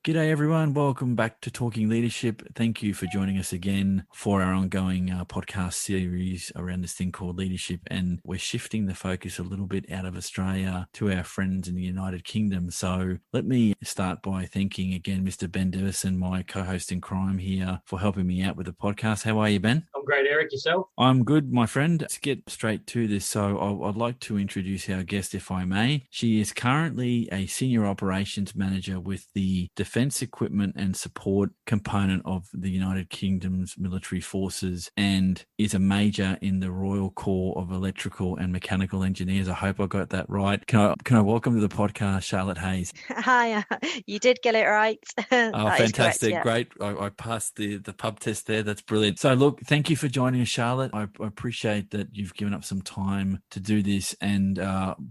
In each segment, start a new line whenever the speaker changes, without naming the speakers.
G'day everyone, welcome back to Talking Leadership. Thank you for joining us again for our ongoing podcast series around this thing called leadership, and we're shifting the focus a little bit out of Australia to our friends in the United Kingdom. So let me start by thanking again Mr. Ben Deverson, my co-host in crime here, for helping me out with the podcast. How are you, Ben?
I'm great, Eric. Yourself?
I'm good, my friend. Let's get straight to this. So I'd like to introduce our guest, if I may. She is currently a Senior Operations Manager with the Defence Equipment and Support component of the United Kingdom's military forces and is a major in the Royal Corps of Electrical and Mechanical Engineers. I hope I got that right. Can I welcome to the podcast Charlotte Hayes?
Hi, you did get it right.
Oh,
That is correct,
fantastic.
yeah.
Great. I passed the pub test there. That's brilliant. So look, thank you for joining us, Charlotte. I appreciate that you've given up some time to do this. And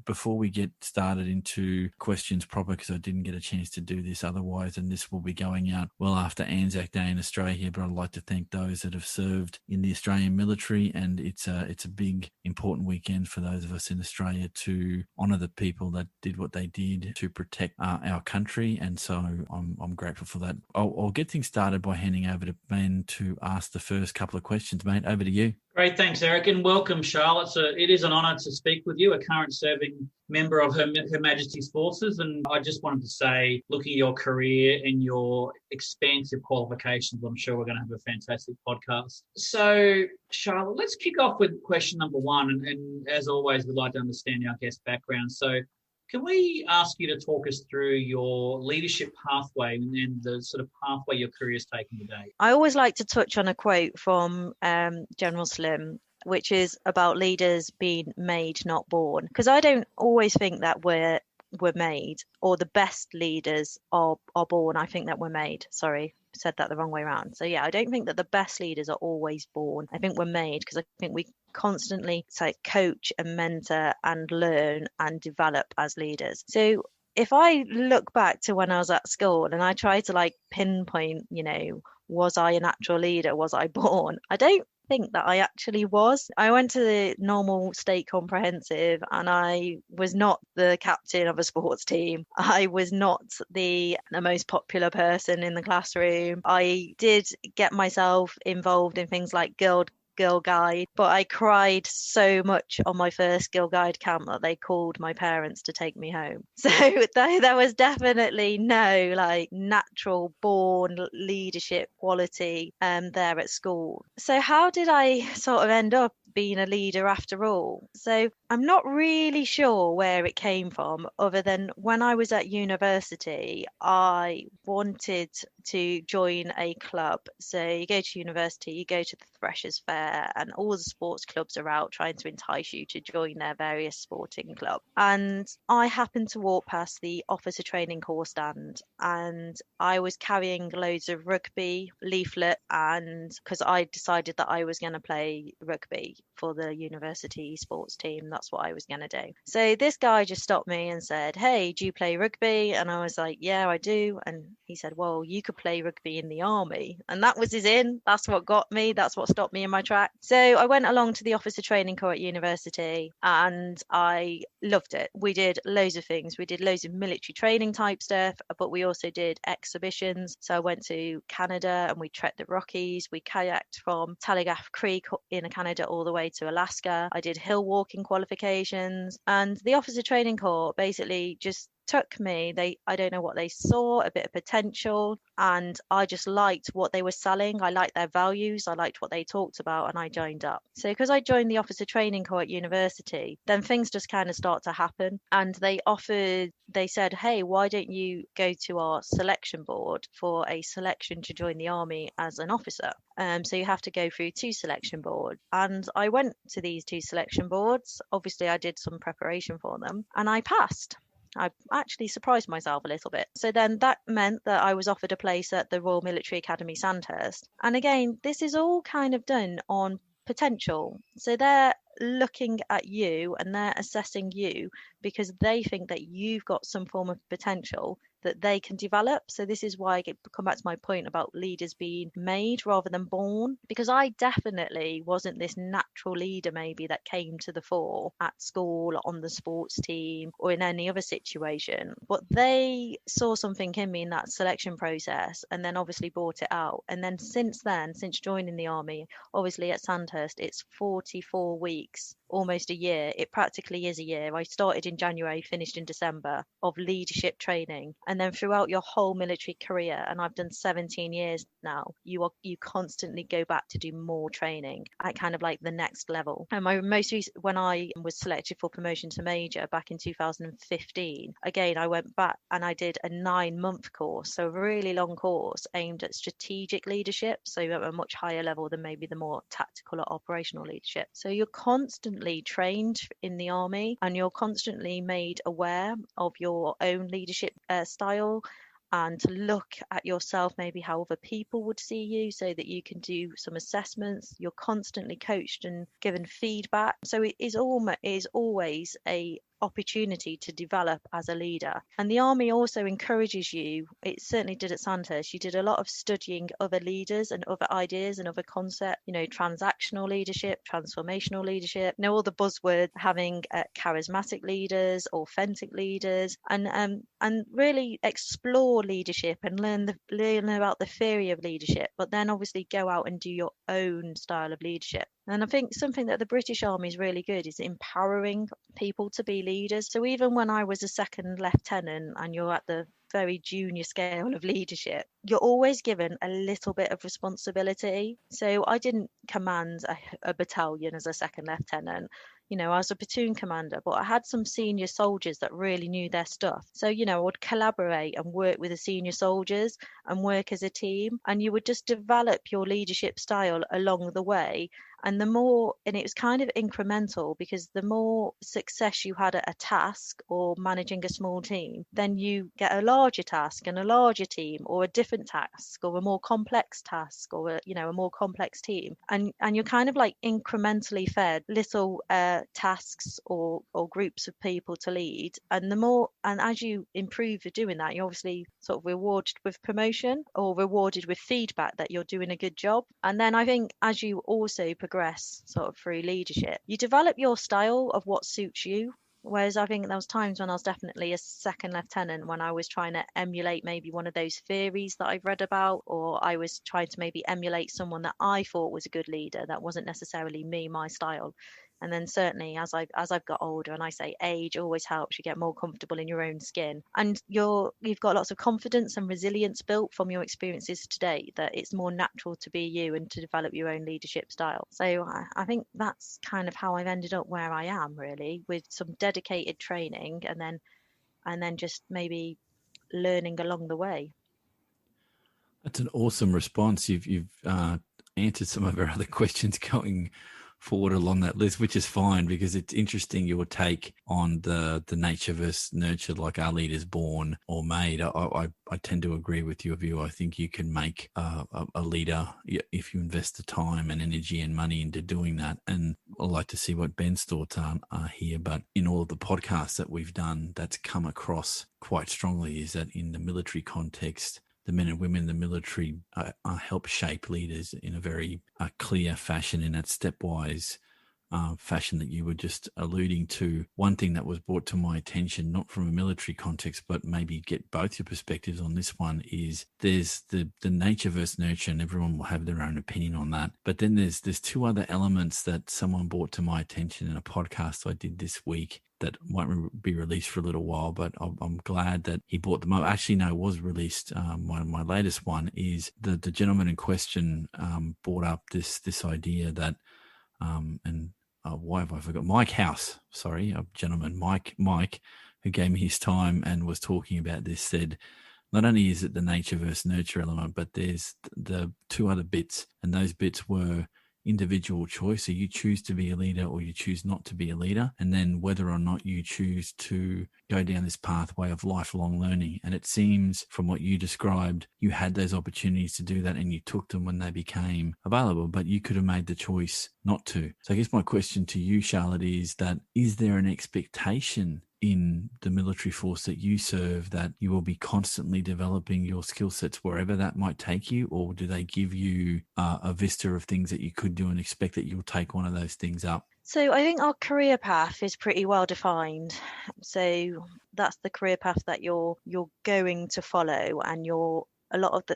before we get started into questions proper, because I didn't get a chance to do this otherwise, and this will be going out well after Anzac Day in Australia, but I'd like to thank those that have served in the Australian military. And it's a big, important weekend for those of us in Australia to honour the people that did what they did to protect our country. And so I'm grateful for that. I'll get things started by handing over to Ben to ask the first couple of questions, mate. Over to you.
Great, thanks, Eric, and welcome, Charlotte. So it is an honour to speak with you, a current serving member of Her Majesty's Forces. And I just wanted to say, looking at your career and your expansive qualifications, I'm sure we're going to have a fantastic podcast. So, Charlotte, let's kick off with question number one. And as always, we'd like to understand our guest background. So can we ask you to talk us through your leadership pathway and the sort of pathway your career has taken today?
I always like to touch on a quote from General Slim, which is about leaders being made, not born. Because I don't always think that we're made, or the best leaders are born. I think that we're made. Sorry, said that the wrong way around. So yeah, I don't think that the best leaders are always born. I think we're made, because I think we constantly coach and mentor and learn and develop as leaders. So if I look back to when I was at school and I try to pinpoint, was I a natural leader? Was I born? I don't think that I actually was. I went to the normal state comprehensive and I was not the captain of a sports team. I was not the most popular person in the classroom. I did get myself involved in things like Girl Guide, but I cried so much on my first Girl Guide camp that they called my parents to take me home. So there was definitely no natural born leadership quality there at school. So how did I sort of end up being a leader after all? So I'm not really sure where it came from, other than when I was at university, I wanted to join a club. So you go to university, you go to the Freshers' Fair, and all the sports clubs are out trying to entice you to join their various sporting club. And I happened to walk past the officer training corps stand, and I was carrying loads of rugby leaflet, and because I decided that I was going to play rugby for the university sports team, that's what I was going to do. So this guy just stopped me and said, "Hey, do you play rugby?" And I was like, "Yeah, I do." And he said, "Well, you could play rugby in the army." And that was his in. That's what got me. That's what stopped me in my track. So I went along to the officer training corps at university and I loved it. We did loads of things. We did loads of military training type stuff, but we also did exhibitions. So I went to Canada and we trekked the Rockies. We kayaked from Telegraph Creek in Canada all the way to Alaska. I did hill walking qualifications, and the officer training corps basically just took me. I don't know what they saw, a bit of potential, and I just liked what they were selling. I liked their values, I liked what they talked about, and I joined up. So because I joined the officer training corps at university, then things just kind of start to happen. And they said, "Hey, why don't you go to our selection board for a selection to join the army as an officer?" So you have to go through 2 selection boards. And I went to these 2 selection boards. Obviously, I did some preparation for them and I passed. I actually surprised myself a little bit. So then that meant that I was offered a place at the Royal Military Academy Sandhurst. And again, this is all kind of done on potential. So they're looking at you and they're assessing you because they think that you've got some form of potential that they can develop. So this is why I come back to my point about leaders being made rather than born, because I definitely wasn't this natural leader maybe that came to the fore at school, on the sports team, or in any other situation. But they saw something in me in that selection process and then obviously brought it out. And then since joining the army, obviously at Sandhurst, it's 44 weeks, almost a year. It practically is a year. I started in January, finished in December, of leadership training. And then throughout your whole military career, and I've done 17 years now, you constantly go back to do more training at kind of like the next level. And my most recent, when I was selected for promotion to major back in 2015, again, I went back and I did a 9-month course, so a really long course aimed at strategic leadership, so at a much higher level than maybe the more tactical or operational leadership. So you're constantly trained in the army and you're constantly made aware of your own leadership style, and to look at yourself, maybe how other people would see you, so that you can do some assessments. You're constantly coached and given feedback. So it is always a opportunity to develop as a leader. And the army also encourages you, it certainly did at Sandhurst, you did a lot of studying other leaders and other ideas and other concepts, transactional leadership, transformational leadership, all the buzzwords, having charismatic leaders, authentic leaders, and really explore leadership and learn about the theory of leadership, but then obviously go out and do your own style of leadership. And I think something that the British Army is really good is empowering people to be leaders. So even when I was a second lieutenant and you're at the very junior scale of leadership, you're always given a little bit of responsibility. So I didn't command a battalion as a second lieutenant. I was a platoon commander, but I had some senior soldiers that really knew their stuff. So, I would collaborate and work with the senior soldiers and work as a team. And you would just develop your leadership style along the way. And it was kind of incremental, because the more success you had at a task or managing a small team, then you get a larger task and a larger team, or a different task or a more complex task, or a more complex team. And you're kind of like incrementally fed little tasks or groups of people to lead. And as you improve for doing that, you're obviously sort of rewarded with promotion or rewarded with feedback that you're doing a good job. And then I think as you also progress sort of through leadership, you develop your style of what suits you. Whereas I think there was times when I was definitely a second lieutenant when I was trying to emulate maybe one of those theories that I've read about, or I was trying to maybe emulate someone that I thought was a good leader that wasn't necessarily my style. And then certainly as I've got older, and I say age always helps, you get more comfortable in your own skin, and you've got lots of confidence and resilience built from your experiences today, that it's more natural to be you and to develop your own leadership style. So I think that's kind of how I've ended up where I am, really, with some dedicated training and then just maybe learning along the way.
That's an awesome response. You've answered some of our other questions going forward along that list, which is fine, because it's interesting your take on the nature versus nurture, like are leaders born or made. I tend to agree with your view. I think you can make a leader if you invest the time and energy and money into doing that. And I'd like to see what Ben's thoughts are here. But in all of the podcasts that we've done, that's come across quite strongly, is that in the military context, the men and women in the military help shape leaders in a very clear fashion, in that stepwise fashion that you were just alluding to. One thing that was brought to my attention, not from a military context, but maybe get both your perspectives on this one, is there's the nature versus nurture, and everyone will have their own opinion on that. But then there's two other elements that someone brought to my attention in a podcast I did this week that won't be released for a little while, but I'm glad that he brought them up. Actually, no, it was released. My latest one is the gentleman in question brought up this idea that, why have I forgot? Mike House, sorry, a gentleman, Mike, who gave me his time and was talking about this, said, not only is it the nature versus nurture element, but there's the two other bits, and those bits were individual choice. So you choose to be a leader or you choose not to be a leader, and then whether or not you choose to go down this pathway of lifelong learning. And it seems from what you described, you had those opportunities to do that and you took them when they became available, but you could have made the choice not to. So I guess my question to you, Charlotte, is there an expectation in the military force that you serve that you will be constantly developing your skill sets wherever that might take you, or do they give you a vista of things that you could do and expect that you'll take one of those things up?
So I think our career path is pretty well defined. So that's the career path that you're going to follow, and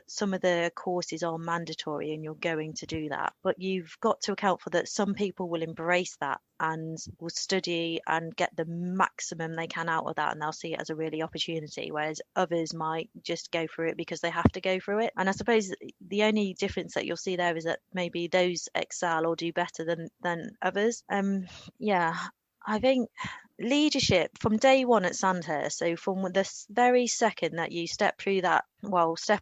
some of the courses are mandatory and you're going to do that. But you've got to account for that some people will embrace that and will study and get the maximum they can out of that, and they'll see it as a really opportunity, whereas others might just go through it because they have to go through it. And I suppose the only difference that you'll see there is that maybe those excel or do better than others. I think leadership from day one at Sandhurst, so from the very second that you step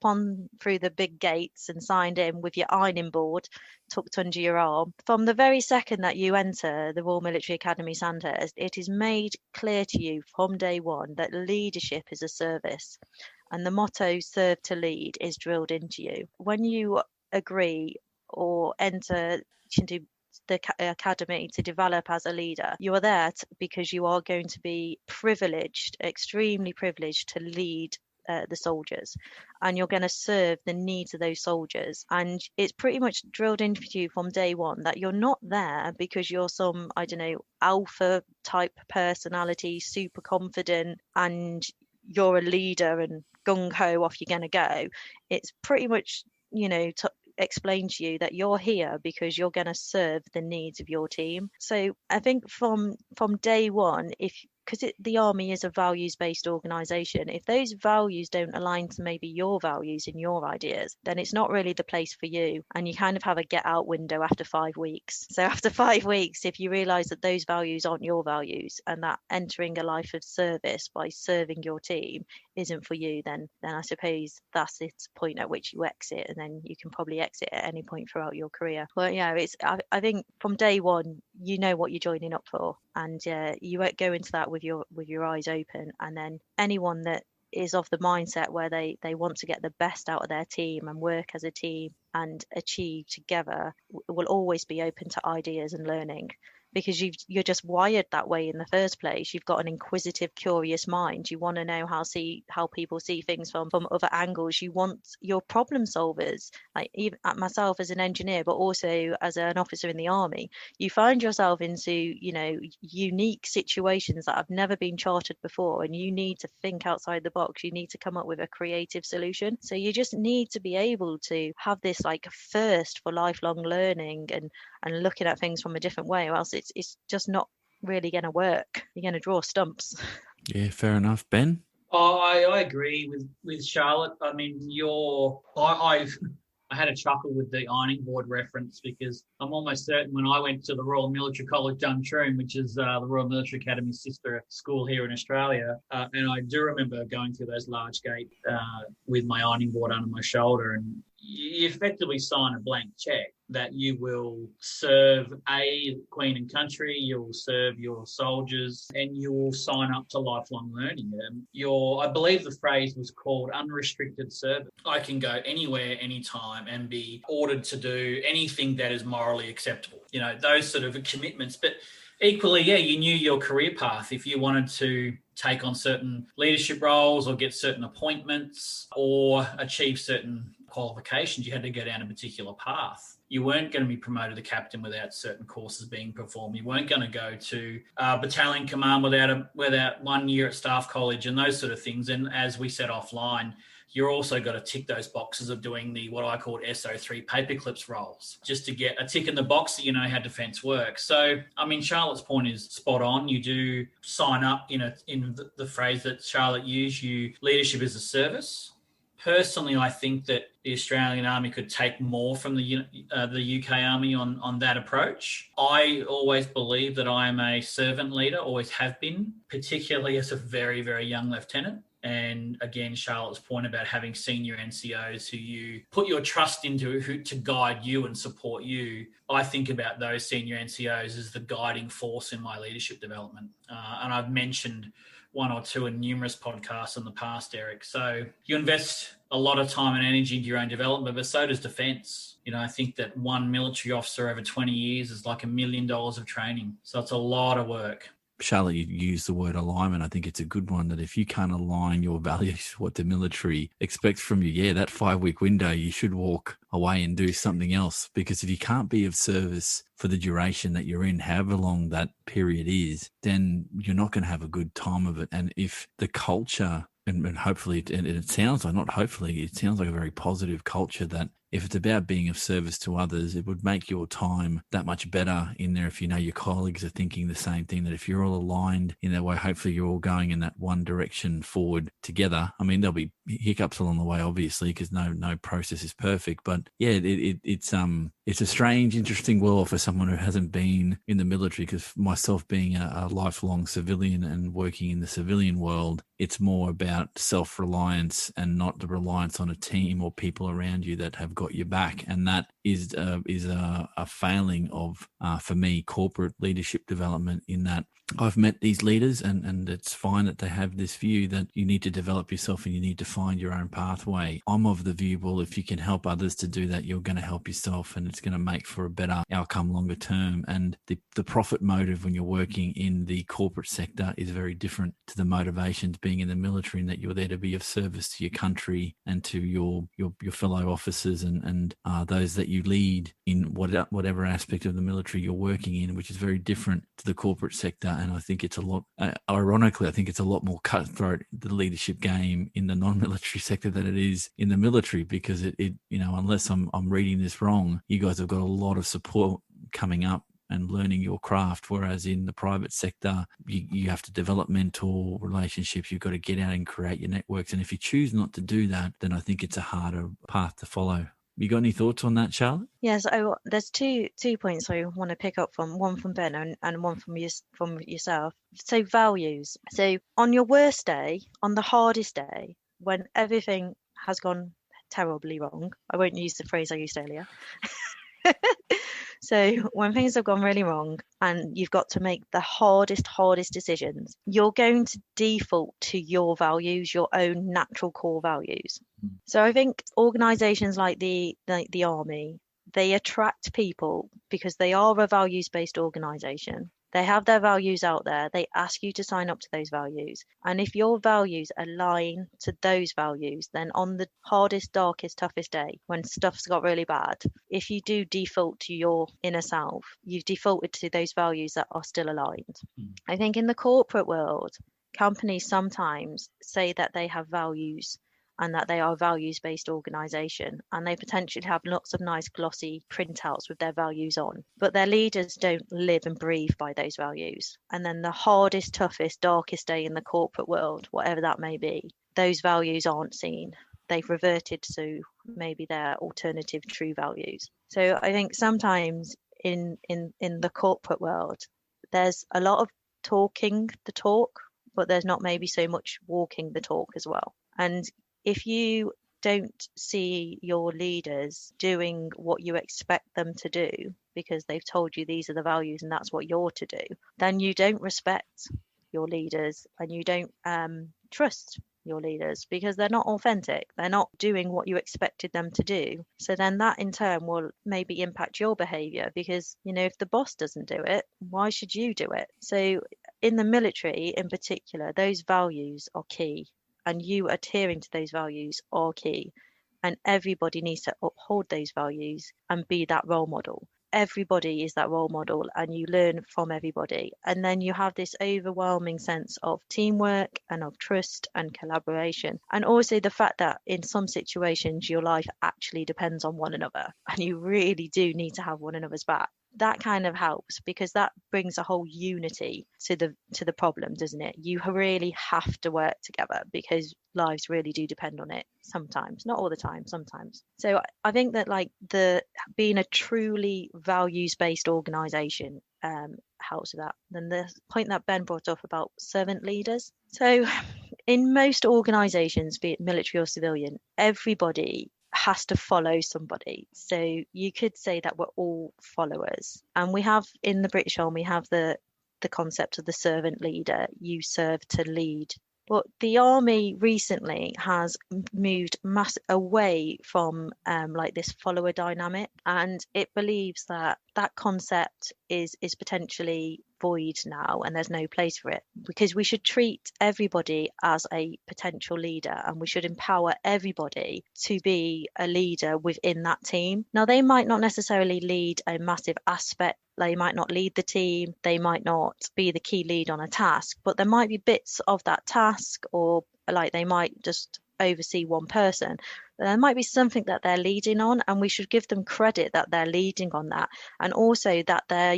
on through the big gates and signed in with your ironing board tucked under your arm, from the very second that you enter the Royal Military Academy Sandhurst, it is made clear to you from day one that leadership is a service, and the motto "serve to lead" is drilled into you. When you agree or enter into the academy to develop as a leader, you are there because you are going to be privileged, extremely privileged, to lead the soldiers, and you're going to serve the needs of those soldiers. And it's pretty much drilled into you from day one that you're not there because you're some, I don't know, alpha type personality, super confident, and you're a leader and gung-ho, off you're going to go. It's pretty much, explain to you that you're here because you're going to serve the needs of your team. So I think from day one, because the army is a values-based organisation, if those values don't align to maybe your values and your ideas, then it's not really the place for you, and you kind of have a get out window after 5 weeks. So after 5 weeks, if you realise that those values aren't your values and that entering a life of service by serving your team isn't for you, then I suppose that's the point at which you exit, and then you can probably exit at any point throughout your career. But yeah, I think from day one you know what you're joining up for, and you won't go into that with your eyes open. And then anyone that is of the mindset where they want to get the best out of their team and work as a team and achieve together will always be open to ideas and learning, because you're just wired that way in the first place. You've got an inquisitive, curious mind. You want to know how people see things from other angles. You want your problem solvers, like even myself as an engineer, but also as an officer in the army. You find yourself into, unique situations that have never been charted before, and you need to think outside the box. You need to come up with a creative solution. So you just need to be able to have this like thirst for lifelong learning and looking at things from a different way, or else it's just not really going to work. You're going to draw stumps.
Yeah, fair enough. Ben?
Oh, I agree with Charlotte. I mean, I had a chuckle with the ironing board reference, because I'm almost certain when I went to the Royal Military College Duntroon, which is the Royal Military Academy's sister school here in Australia, and I do remember going through those large gates with my ironing board under my shoulder, and you effectively sign a blank check that you will serve Queen and country, you'll serve your soldiers, and you will sign up to lifelong learning. I believe the phrase was called unrestricted service. I can go anywhere, anytime, and be ordered to do anything that is morally acceptable. Those sort of commitments. But equally, yeah, you knew your career path. If you wanted to take on certain leadership roles or get certain appointments or achieve certain qualifications, you had to go down a particular path. You weren't going to be promoted to captain without certain courses being performed. You weren't going to go to battalion command without 1 year at staff college and those sort of things. And as we said offline, you're also got to tick those boxes of doing what I called SO3 paperclips roles, just to get a tick in the box that you know how defence works. So, I mean, Charlotte's point is spot on. You do sign up, in the phrase that Charlotte used, leadership is a service. Personally, I think that the Australian Army could take more from the UK Army on that approach. I always believe that I am a servant leader, always have been, particularly as a very, very young lieutenant. And again, Charlotte's point about having senior NCOs who you put your trust into to guide you and support you, I think about those senior NCOs as the guiding force in my leadership development. And I've mentioned one or two in numerous podcasts in the past, Eric. So you invest a lot of time and energy into your own development, but so does defence. I think that one military officer over 20 years is like $1 million of training. So it's a lot of work.
Charlotte, you use the word alignment. I think it's a good one, that if you can't align your values to what the military expects from you, that 5-week window, you should walk away and do something else. Because if you can't be of service for the duration that you're in, however long that period is, then you're not going to have a good time of it. And if the culture, and hopefully, and it sounds like, not hopefully, it sounds like a very positive culture, that if it's about being of service to others, it would make your time that much better in there. If you know your colleagues are thinking the same thing, that if you're all aligned in that way, hopefully you're all going in that one direction forward together. I mean, there'll be hiccups along the way, obviously, because no process is perfect. But yeah, it's a strange, interesting world for someone who hasn't been in the military, because myself being a lifelong civilian and working in the civilian world, it's more about self-reliance and not the reliance on a team or people around you that have got your back. And that is a failing of, for me, corporate leadership development, in that I've met these leaders, and it's fine that they have this view that you need to develop yourself and you need to find your own pathway. I'm of the view, well, if you can help others to do that, you're going to help yourself, and it's going to make for a better outcome longer term. And the profit motive when you're working in the corporate sector is very different to the motivations being in the military, in that you're there to be of service to your country and to your fellow officers and those that you lead in whatever aspect of the military you're working in, which is very different to the corporate sector. And I think it's a lot, ironically, I think it's a lot more cutthroat, the leadership game in the non-military sector, than it is in the military, because it unless I'm reading this wrong, you guys have got a lot of support coming up and learning your craft. Whereas in the private sector, you have to develop mentor relationships. You've got to get out and create your networks. And if you choose not to do that, then I think it's a harder path to follow. You got any thoughts on that, Charlotte?
Yes, there's two points I want to pick up from, one from Ben and one from yourself. So values. So on your worst day, on the hardest day, when everything has gone terribly wrong, I won't use the phrase I used earlier. So when things have gone really wrong and you've got to make the hardest decisions, you're going to default to your values, your own natural core values. So I think organizations like the army, they attract people because they are a values-based organization. They have their values out there. They ask you to sign up to those values. And if your values align to those values, then on the hardest, darkest, toughest day, when stuff's got really bad, if you do default to your inner self, you've defaulted to those values that are still aligned. I think in the corporate world, companies sometimes say that they have values and that they are a values-based organization, and they potentially have lots of nice glossy printouts with their values on, but their leaders don't live and breathe by those values. And then the hardest, toughest, darkest day in the corporate world, whatever that may be, those values aren't seen. They've reverted to maybe their alternative true values. So I think sometimes in the corporate world, there's a lot of talking the talk, but there's not maybe so much walking the talk as well. And if you don't see your leaders doing what you expect them to do because they've told you these are the values and that's what you're to do, then you don't respect your leaders and you don't trust your leaders because they're not authentic. They're not doing what you expected them to do. So then that in turn will maybe impact your behavior because, if the boss doesn't do it, why should you do it? So in the military in particular, those values are key. And you adhering to those values are key. And everybody needs to uphold those values and be that role model. Everybody is that role model and you learn from everybody. And then you have this overwhelming sense of teamwork and of trust and collaboration. And also the fact that in some situations, your life actually depends on one another. And you really do need to have one another's back. That kind of helps because that brings a whole unity to the problem, doesn't it? You really have to work together because lives really do depend on it sometimes, not all the time, sometimes. So I think that being a truly values-based organization helps with that. Then the point that Ben brought up about servant leaders. So in most organizations, be it military or civilian, everybody has to follow somebody. So you could say that we're all followers. And we have in the British Army, have the concept of the servant leader. You serve to lead. But the army recently has moved away from this follower dynamic, and it believes that concept is potentially void now and there's no place for it, because we should treat everybody as a potential leader and we should empower everybody to be a leader within that team. Now, they might not necessarily lead a massive aspect. They might not lead the team. They might not be the key lead on a task, but there might be bits of that task, or like they might just oversee one person. There might be something that they're leading on, and we should give them credit that they're leading on that, and also that they're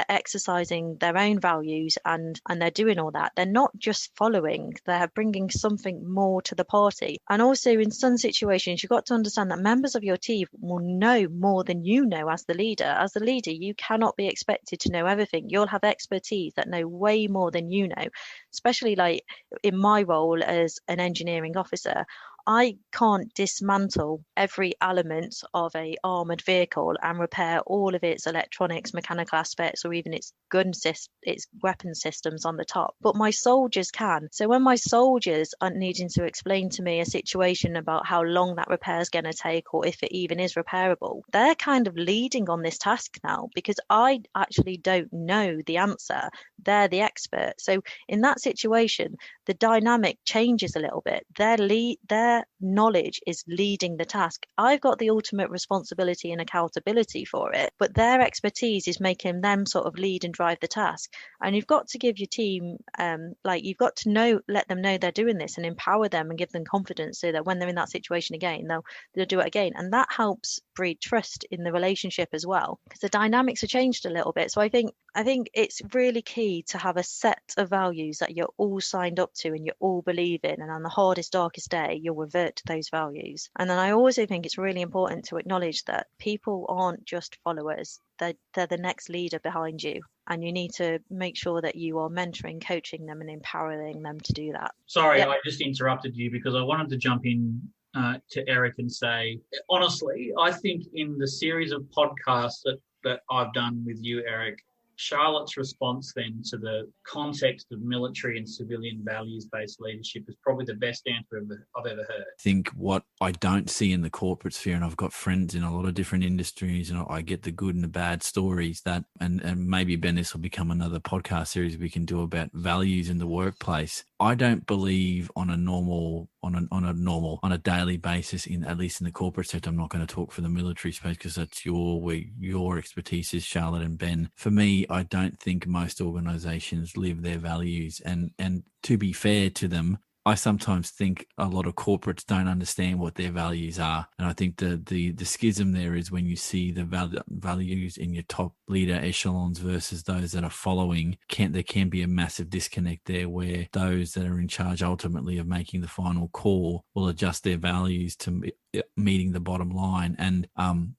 exercising their own values and they're doing all that. They're not just following, they're bringing something more to the party. And also in some situations, you've got to understand that members of your team will know more than you know as the leader. As the leader, you cannot be expected to know everything. You'll have expertise that know way more than you know, especially like in my role as an engineering officer. I can't dismantle every element of a armoured vehicle and repair all of its electronics, mechanical aspects, or even its its weapon systems on the top. But my soldiers can. So when my soldiers are needing to explain to me a situation about how long that repair is going to take, or if it even is repairable, they're kind of leading on this task now, because I actually don't know the answer. They're the expert. So in that situation, the dynamic changes a little bit. Their knowledge is leading the task. I've got the ultimate responsibility and accountability for it, but their expertise is making them sort of lead and drive the task. And you've got to give your team, you've got to let them know they're doing this and empower them and give them confidence, so that when they're in that situation again, they'll do it again. And that helps breed trust in the relationship as well, because the dynamics have changed a little bit. So I think it's really key to have a set of values that you're all signed up to and you all believe in, and on the hardest, darkest day, you'll revert to those values. And then I also think it's really important to acknowledge that people aren't just followers. They're the next leader behind you, and you need to make sure that you are mentoring, coaching them and empowering them to do that.
Sorry, I just interrupted you because I wanted to jump in to Eric and say, honestly, I think in the series of podcasts that I've done with you, Eric, Charlotte's response then to the context of military and civilian values-based leadership is probably the best answer I've ever heard.
I think what I don't see in the corporate sphere, and I've got friends in a lot of different industries, and I get the good and the bad stories that, and maybe, Ben, this will become another podcast series we can do about values in the workplace. I don't believe on a daily basis, at least in the corporate sector. I'm not going to talk for the military space because that's your expertise is, Charlotte and Ben. For me, I don't think most organizations live their values, and to be fair to them, I sometimes think a lot of corporates don't understand what their values are. And I think the schism there is when you see the values in your top leader echelons versus those that are following, there can be a massive disconnect there, where those that are in charge ultimately of making the final call will adjust their values to meeting the bottom line. And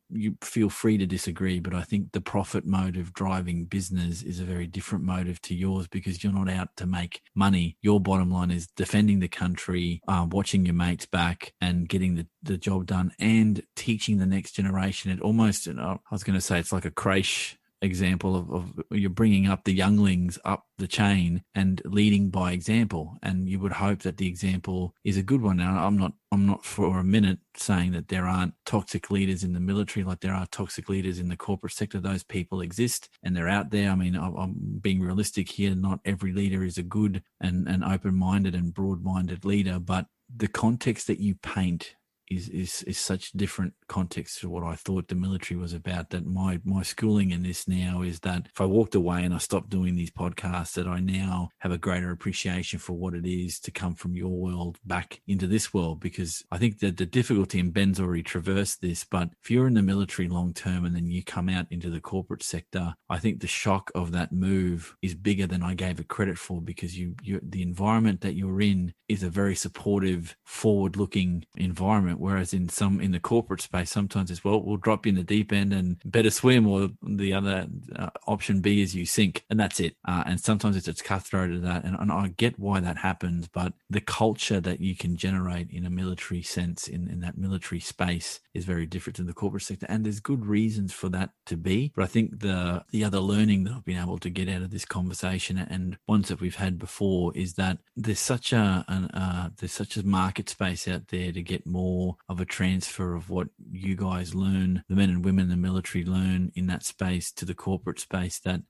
you feel free to disagree, but I think the profit motive driving business is a very different motive to yours, because you're not out to make money. Your bottom line is defending the country, watching your mates back and getting the job done, and teaching the next generation. It almost, I was going to say, it's like a creche example of you're bringing up the younglings up the chain and leading by example, and you would hope that the example is a good one. Now, I'm not for a minute saying that there aren't toxic leaders in the military like there are toxic leaders in the corporate sector. Those people exist and they're out there. I mean, I'm being realistic here. Not every leader is a good and open-minded and broad-minded leader, but the context that you paint is such different context to what I thought the military was about, that my schooling in this now is that if I walked away and I stopped doing these podcasts, that I now have a greater appreciation for what it is to come from your world back into this world. Because I think that the difficulty, and Ben's already traversed this, but if you're in the military long term and then you come out into the corporate sector, I think the shock of that move is bigger than I gave it credit for, because the environment that you're in is a very supportive, forward-looking environment. Whereas in the corporate space, sometimes it's, well, we'll drop you in the deep end and better swim, or the other option B is you sink, and that's it. And sometimes it's cutthroat to that. And I get why that happens, but the culture that you can generate in a military sense, in that military space, is very different to the corporate sector. And there's good reasons for that to be. But I think the other learning that I've been able to get out of this conversation, and ones that we've had before, is that there's such a market space out there to get more more of a transfer of what you guys learn, the men and women in the military learn in that space to the corporate space, that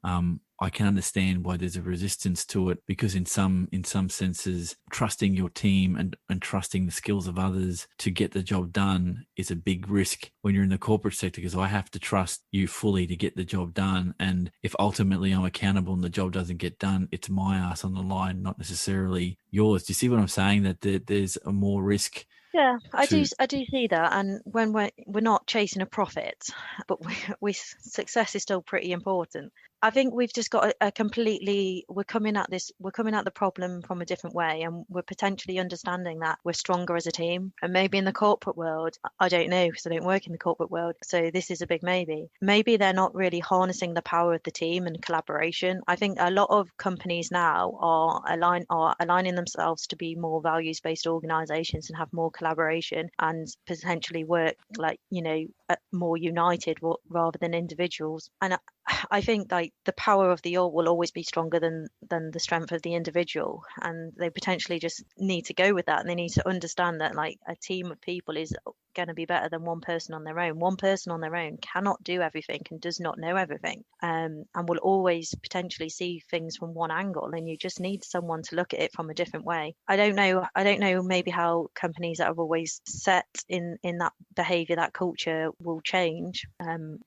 I can understand why there's a resistance to it, because in some senses, trusting your team and trusting the skills of others to get the job done is a big risk when you're in the corporate sector, because I have to trust you fully to get the job done. And if ultimately I'm accountable and the job doesn't get done, it's my ass on the line, not necessarily yours. Do you see what I'm saying? That there's a more risk.
Yeah, I do see that. And when we're not chasing a profit, but success is still pretty important. I think we've just got we're coming at the problem from a different way, and we're potentially understanding that we're stronger as a team. And maybe in the corporate world, I don't know, because I don't work in the corporate world, so this is a big maybe they're not really harnessing the power of the team and collaboration. I think a lot of companies now are aligning themselves to be more values-based organizations and have more collaboration and potentially work more united rather than individuals. And I think like the power of the all will always be stronger than the strength of the individual, and they potentially just need to go with that, and they need to understand that like a team of people is going to be better than one person on their own. One person on their own cannot do everything and does not know everything, and will always potentially see things from one angle, and you just need someone to look at it from a different way. I don't know maybe how companies that have always set in that behavior, that culture will change,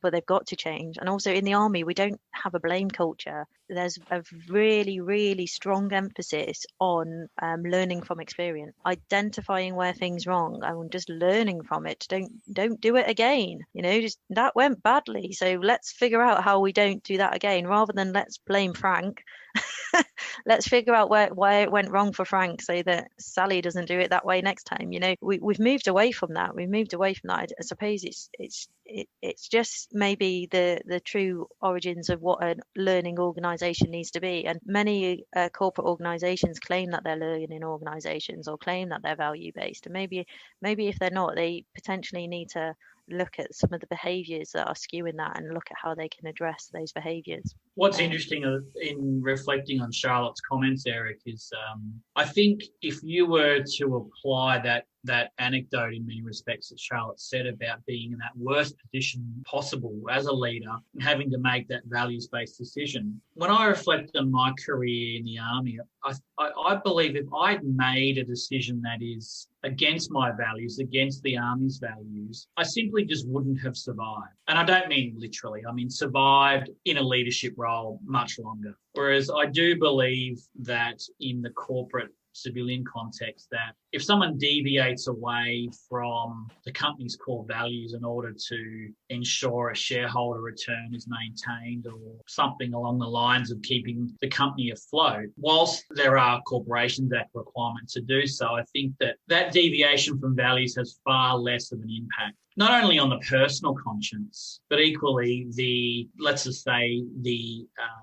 but they've got to change. And also in the army, we don't have a blame culture. There's a really, really strong emphasis on learning from experience, identifying where things wrong and just learning from it. Don't do it again. Just that went badly, so let's figure out how we don't do that again, rather than let's blame Frank. Let's figure out why it went wrong for Frank, so that Sally doesn't do it that way next time. We've moved away from that. I suppose it's just maybe the true origins of what a learning organization needs to be. And many corporate organizations claim that they're learning organizations, or claim that they're value based, and maybe if they're not, they potentially need to look at some of the behaviours that are skewing that and look at how they can address those behaviours.
What's interesting in reflecting on Charlotte's comments, Eric, is I think if you were to apply that anecdote in many respects that Charlotte said about being in that worst position possible as a leader and having to make that values-based decision. When I reflect on my career in the Army, I believe if I'd made a decision that is against my values, against the Army's values, I simply just wouldn't have survived. And I don't mean literally, I mean survived in a leadership role much longer. Whereas I do believe that in the corporate civilian context, that if someone deviates away from the company's core values in order to ensure a shareholder return is maintained, or something along the lines of keeping the company afloat, whilst there are Corporations Act requirements to do so, I think that deviation from values has far less of an impact, not only on the personal conscience, but equally the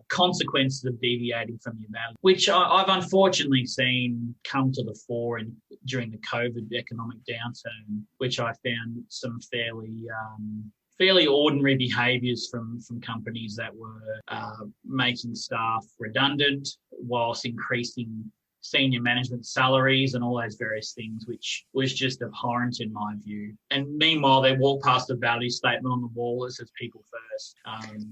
consequences of deviating from your values, which I've unfortunately seen come to the fore during the COVID economic downturn, which I found some fairly ordinary behaviours from companies that were making staff redundant whilst increasing senior management salaries and all those various things, which was just abhorrent in my view. And meanwhile, they walk past the value statement on the wall that says people first.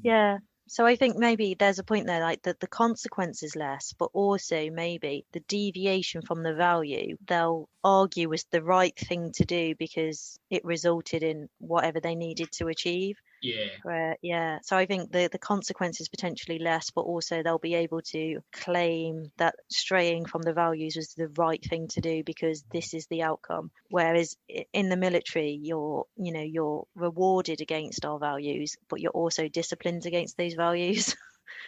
Yeah. So I think maybe there's a point there, like that the consequence is less, but also maybe the deviation from the value, they'll argue was the right thing to do because it resulted in whatever they needed to achieve. Yeah. So I think the consequence is potentially less, but also they'll be able to claim that straying from the values was the right thing to do because this is the outcome. Whereas in the military, you're rewarded against our values, but you're also disciplined against those values.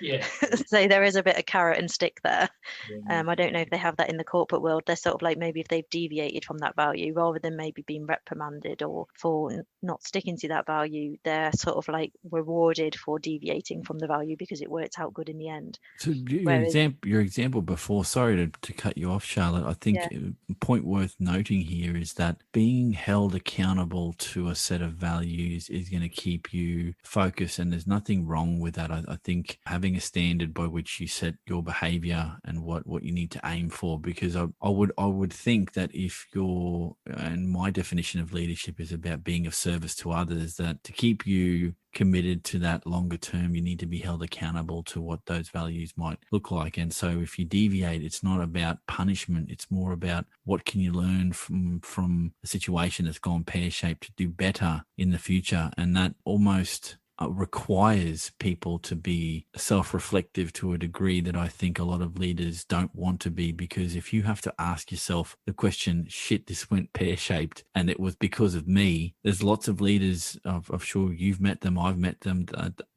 Yeah.
So there is a bit of carrot and stick there.
Yeah.
I don't know if they have that in the corporate world. They're sort of like, maybe if they've deviated from that value, rather than maybe being reprimanded or for not sticking to that value, they're sort of like rewarded for deviating from the value because it worked out good in the end.
So your example before, sorry to cut you off, Charlotte, I think a point worth noting here is that being held accountable to a set of values is going to keep you focused, and there's nothing wrong with that. I think having a standard by which you set your behavior and what you need to aim for. Because I would think that if and my definition of leadership is about being of service to others, that to keep you committed to that longer term, you need to be held accountable to what those values might look like. And so if you deviate, it's not about punishment. It's more about what can you learn from a situation that's gone pear-shaped to do better in the future. And that almost requires people to be self-reflective to a degree that I think a lot of leaders don't want to be, because if you have to ask yourself the question, shit, this went pear-shaped and it was because of me, there's lots of leaders, I'm sure you've met them, I've met them,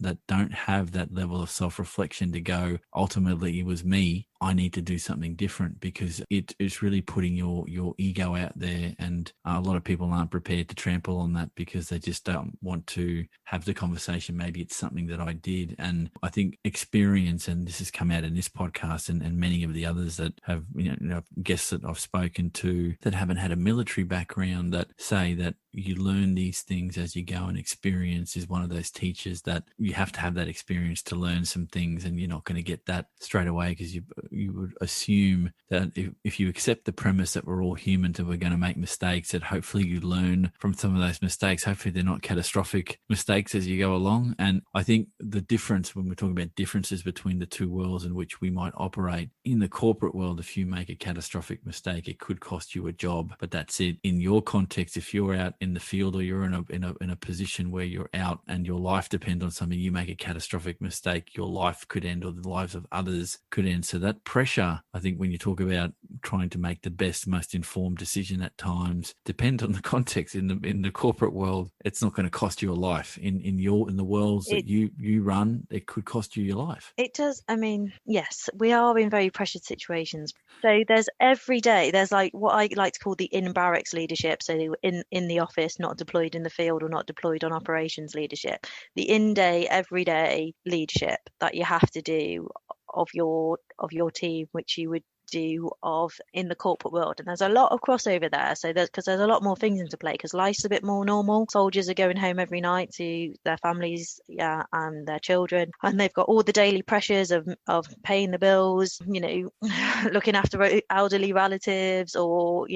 that don't have that level of self-reflection to go, ultimately it was me, I need to do something different, because it's really putting your ego out there. And a lot of people aren't prepared to trample on that because they just don't want to have the conversation. Maybe it's something that I did. And I think experience, and this has come out in this podcast and many of the others that have, guests that I've spoken to that haven't had a military background, that say that you learn these things as you go, and experience is one of those teachers that you have to have that experience to learn some things, and you're not going to get that straight away, because you would assume that if you accept the premise that we're all human and we're going to make mistakes, that hopefully you learn from some of those mistakes. Hopefully they're not catastrophic mistakes as you go along. And I think the difference, when we're talking about differences between the two worlds in which we might operate, in the corporate world, if you make a catastrophic mistake, it could cost you a job, but that's it. In your context, if you're out in the field, or you're in a position where you're out and your life depends on something, you make a catastrophic mistake, your life could end, or the lives of others could end. So that pressure, I think, when you talk about trying to make the best, most informed decision, at times depends on the context. In the corporate world, it's not going to cost you a life. In the worlds that you run, it could cost you your life.
It does. I mean, yes, we are in very pressured situations. So there's every day, there's like what I like to call the in-barracks leadership. So they were in the office, not deployed in the field or not deployed on operations leadership. The in-day, everyday leadership that you have to do of your team, which you would do of in the corporate world. And there's a lot of crossover there, so there's a lot more things into play, because life's a bit more normal. Soldiers are going home every night to their families, and their children, and they've got all the daily pressures of paying the bills, looking after elderly relatives, or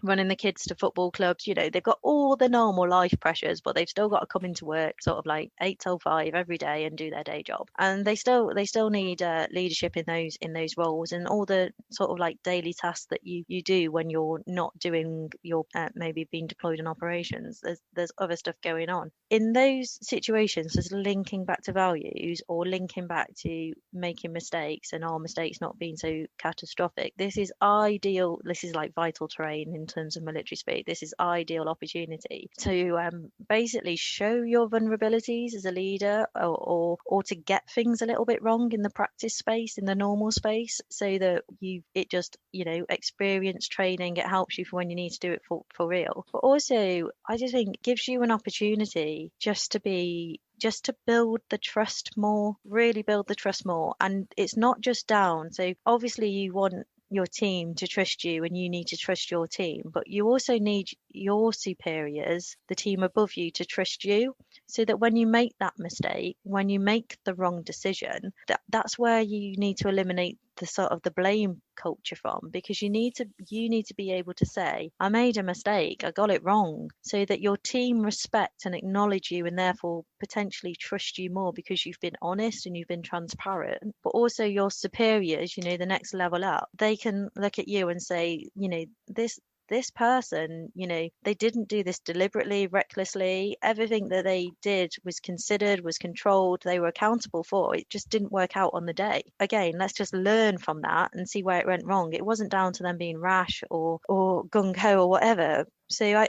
running the kids to football clubs. They've got all the normal life pressures, but they've still got to come into work sort of like 8 till 5 every day and do their day job. And they still need leadership in those roles, and all the sort of like daily tasks that you do when you're not doing your maybe being deployed in operations. There's other stuff going on in those situations. There's linking back to values, or linking back to making mistakes, and our mistakes not being so catastrophic. This is ideal. This is like vital terrain in terms of military speak. This is ideal opportunity to basically show your vulnerabilities as a leader, or to get things a little bit wrong in the practice space, in the normal space, so that it just experience training. It helps you for when you need to do it for real. But also, I just think it gives you an opportunity just to build the trust more, really build the trust more. And it's not just down. So obviously you want your team to trust you, and you need to trust your team, but you also need your superiors, the team above you, to trust you, so that when you make that mistake, when you make the wrong decision, that's where you need to eliminate the sort of the blame culture from, because you need to be able to say, I made a mistake, I got it wrong, so that your team respect and acknowledge you, and therefore potentially trust you more because you've been honest and you've been transparent. But also your superiors, the next level up, they can look at you and say, this person, they didn't do this deliberately, recklessly. Everything that they did was considered, was controlled, they were accountable for. It just didn't work out on the day. Again, let's just learn from that and see where it went wrong. It wasn't down to them being rash or gung-ho or whatever. So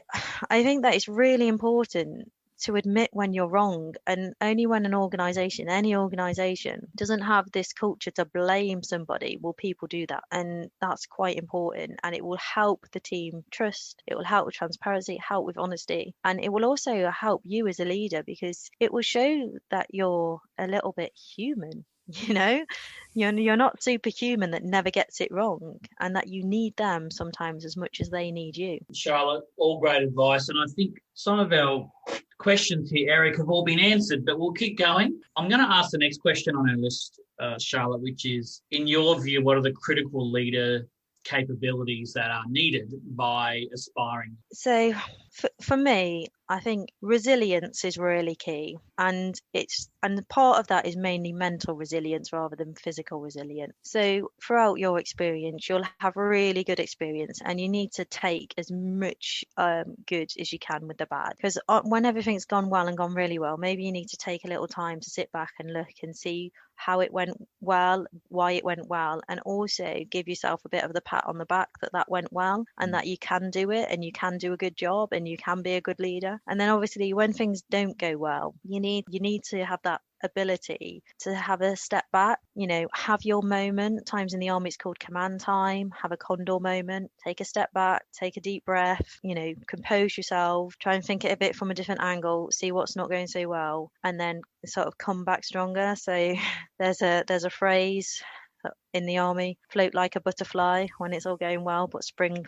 I think that it's really important to admit when you're wrong, and only when any organization doesn't have this culture to blame somebody will people do that. And that's quite important, and it will help the team trust, it will help with transparency, help with honesty, and it will also help you as a leader, because it will show that you're a little bit human. You're not superhuman that never gets it wrong, and that you need them sometimes as much as they need you.
Charlotte, all great advice. And I think some of our questions here, Eric, have all been answered, but we'll keep going. I'm going to ask the next question on our list, Charlotte, which is, in your view, what are the critical leader capabilities that are needed by aspiring?
So for me, I think resilience is really key, and part of that is mainly mental resilience rather than physical resilience. So throughout your experience, you'll have really good experience, and you need to take as much good as you can with the bad. Because when everything's gone well and gone really well, maybe you need to take a little time to sit back and look and see how it went well, why it went well, and also give yourself a bit of the pat on the back that went well, and that you can do it, and you can do a good job, and you can be a good leader. And then obviously when things don't go well, you need to have that ability to have a step back, have your moment. Times in the army it's called command time. Have a condor moment, take a step back, take a deep breath, compose yourself, try and think it a bit from a different angle, see what's not going so well, and then sort of come back stronger. So there's a phrase in the army: float like a butterfly when it's all going well, but spring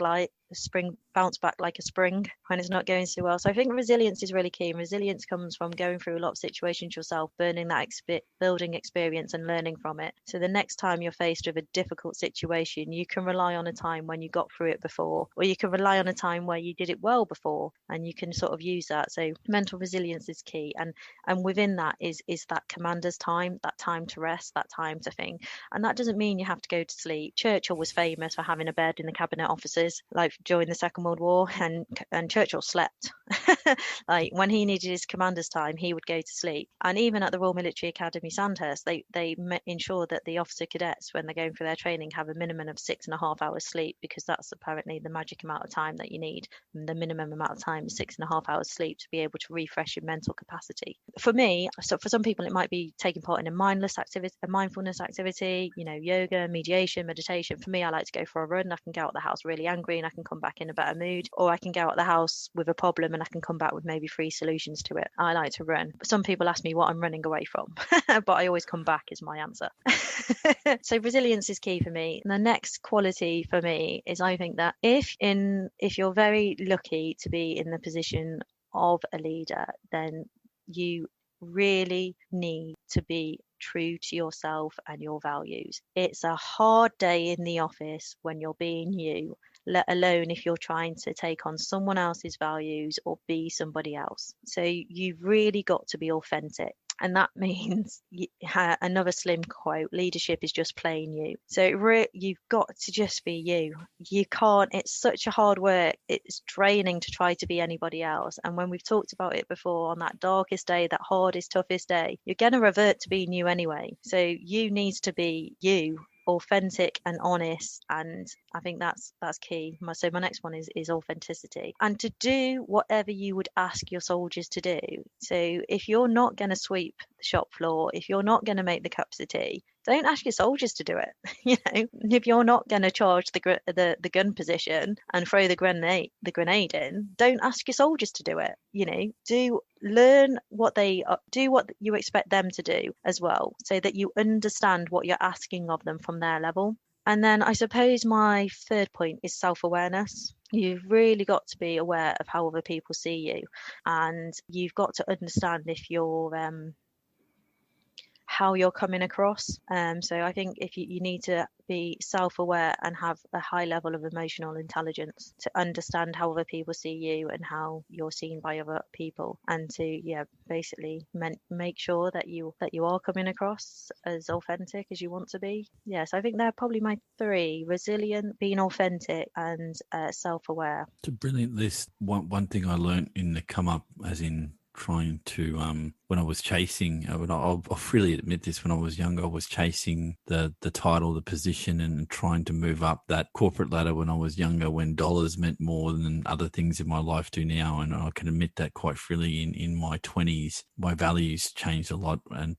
bounce back like a spring when it's not going so well. So I think resilience is really key, and resilience comes from going through a lot of situations yourself, building experience and learning from it. So the next time you're faced with a difficult situation, you can rely on a time when you got through it before, or you can rely on a time where you did it well before, and you can sort of use that. So mental resilience is key, and within that is that commander's time, that time to rest, that time to think. And that doesn't mean you have to go to sleep. Churchill was famous for having a bed in the cabinet offices, like during the Second World War, and Churchill slept. Like when he needed his commander's time, he would go to sleep. And even at the Royal Military Academy Sandhurst, they ensure that the officer cadets, when they're going for their training, have a minimum of 6.5 hours sleep, because that's apparently the magic amount of time that you need. And the minimum amount of time is 6.5 hours sleep to be able to refresh your mental capacity. For me, so for some people, it might be taking part in a mindfulness activity, yoga, mediation, meditation. For me, I like to go for a run. I can go out the house really angry and I can come back in a better mood, or I can go out the house with a problem and I can come back with maybe 3 solutions to it. I like to run. But some people ask me what I'm running away from, but I always come back is my answer. So resilience is key for me. And the next quality for me is, I think that if you're very lucky to be in the position of a leader, then you really need to be true to yourself and your values. It's a hard day in the office when you're being you, let alone if you're trying to take on someone else's values or be somebody else. So you've really got to be authentic. And that means, another Slim quote, leadership is just plain you. So you've got to just be you. You can't, it's such a hard work. It's draining to try to be anybody else. And when we've talked about it before, on that darkest day, that hardest, toughest day, you're going to revert to being you anyway. So you need to be you, authentic and honest, and I think that's key. So my next one is authenticity, and to do whatever you would ask your soldiers to do. So if you're not going to sweep the shop floor, if you're not going to make the cups of tea, don't ask your soldiers to do it. If you're not going to charge the gun position and throw the grenade in, don't ask your soldiers to do it. Learn what do what you expect them to do as well, so that you understand what you're asking of them from their level. And then I suppose my third point is self-awareness. You've really got to be aware of how other people see you, and you've got to understand if you're how you're coming across. So I think if you need to be self-aware and have a high level of emotional intelligence to understand how other people see you and how you're seen by other people, and to basically make sure that you are coming across as authentic as you want to be. So I think they're probably my 3: resilient, being authentic, and self-aware.
It's a brilliant list. One thing I learned in the come up, as in trying to when I was chasing, I'll freely admit this, when I was younger, I was chasing the title, the position, and trying to move up that corporate ladder when I was younger, when dollars meant more than other things in my life do now. And I can admit that quite freely. In my 20s, my values changed a lot, and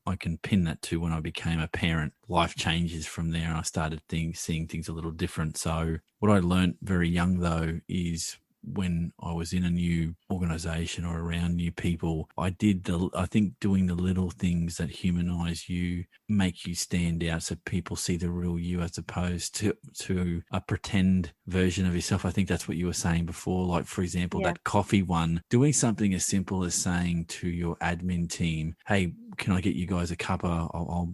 I can pin that to when I became a parent. Life changes from there, and I started seeing things a little different. So what I learned very young, though, is when I was in a new organization or around new people, I think doing the little things that humanize you, make you stand out so people see the real you as opposed to a pretend version of yourself. I think that's what you were saying before. Like, for example, that coffee one, doing something as simple as saying to your admin team, hey, can I get you guys a cuppa?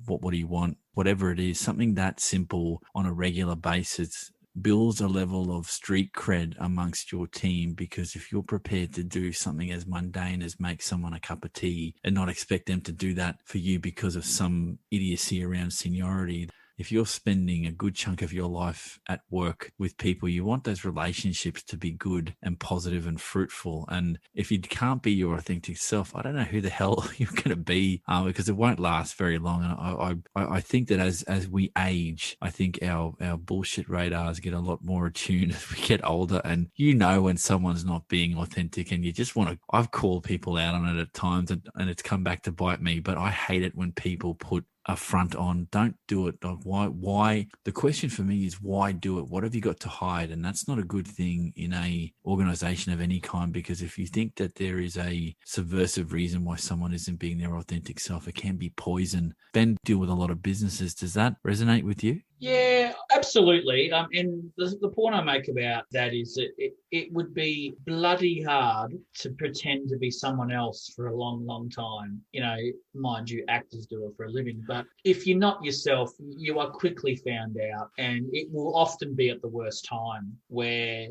What do you want? Whatever it is, something that simple on a regular basis builds a level of street cred amongst your team, because if you're prepared to do something as mundane as make someone a cup of tea and not expect them to do that for you because of some idiocy around seniority, if you're spending a good chunk of your life at work with people, you want those relationships to be good and positive and fruitful. And if you can't be your authentic self, I don't know who the hell you're going to be, because it won't last very long. And I think that as we age, I think our bullshit radars get a lot more attuned as we get older. And you know when someone's not being authentic, and you just want to, I've called people out on it at times, and it's come back to bite me. But I hate it when people put a front on. Don't do it. Why? The question for me is, why do it? What have you got to hide? And that's not a good thing in a organization of any kind, because if you think that there is a subversive reason why someone isn't being their authentic self, it can be poison. Ben deal with a lot of businesses. Does that resonate with you?
Yeah, absolutely. And the point I make about that is that it would be bloody hard to pretend to be someone else for a long, long time. You know, mind you, actors do it for a living. But if you're not yourself, you are quickly found out. And it will often be at the worst time where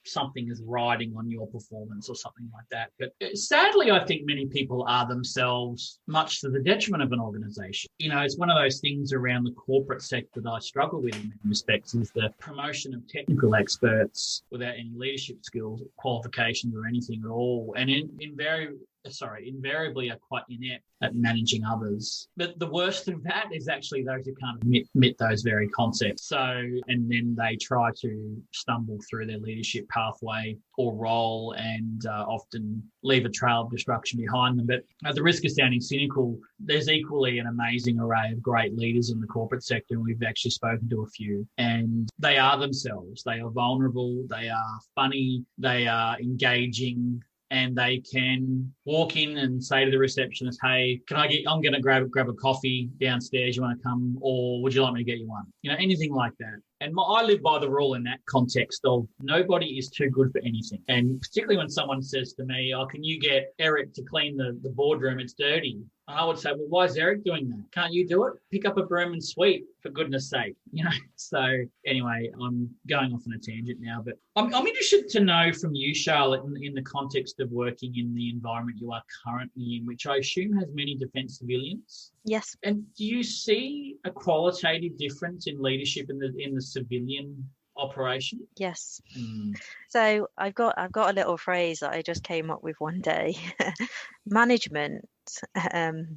something is riding on your performance or something like that. But sadly, I think many people are themselves, much to the detriment of an organisation. You know, it's one of those things around the corporate sector that I struggle with in many respects, is the promotion of technical experts without any leadership skills, qualifications, or anything at all, and invariably are quite inept at managing others. But the worst of that is actually those who can't admit those very concepts. And then they try to stumble through their leadership pathway or role and often leave a trail of destruction behind them. But at the risk of sounding cynical, there's equally an amazing array of great leaders in the corporate sector, and we've actually spoken to a few. And they are themselves. They are vulnerable. They are funny. They are engaging. And they can walk in and say to the receptionist, hey, I'm going to grab a coffee downstairs. You want to come? Or would you like me to get you one? You know, anything like that. And I live by the rule in that context of nobody is too good for anything. And particularly when someone says to me, oh, can you get Eric to clean the boardroom? It's dirty. And I would say, well, why is Eric doing that? Can't you do it? Pick up a broom and sweep, for goodness sake. You know. So anyway, I'm going off on a tangent now, but I'm interested to know from you, Charlotte, in the context of working in the environment you are currently in, which I assume has many defence civilians.
Yes.
And do you see a qualitative difference in leadership in the civilian operation?
Yes. So I've got a little phrase that I just came up with one day. Management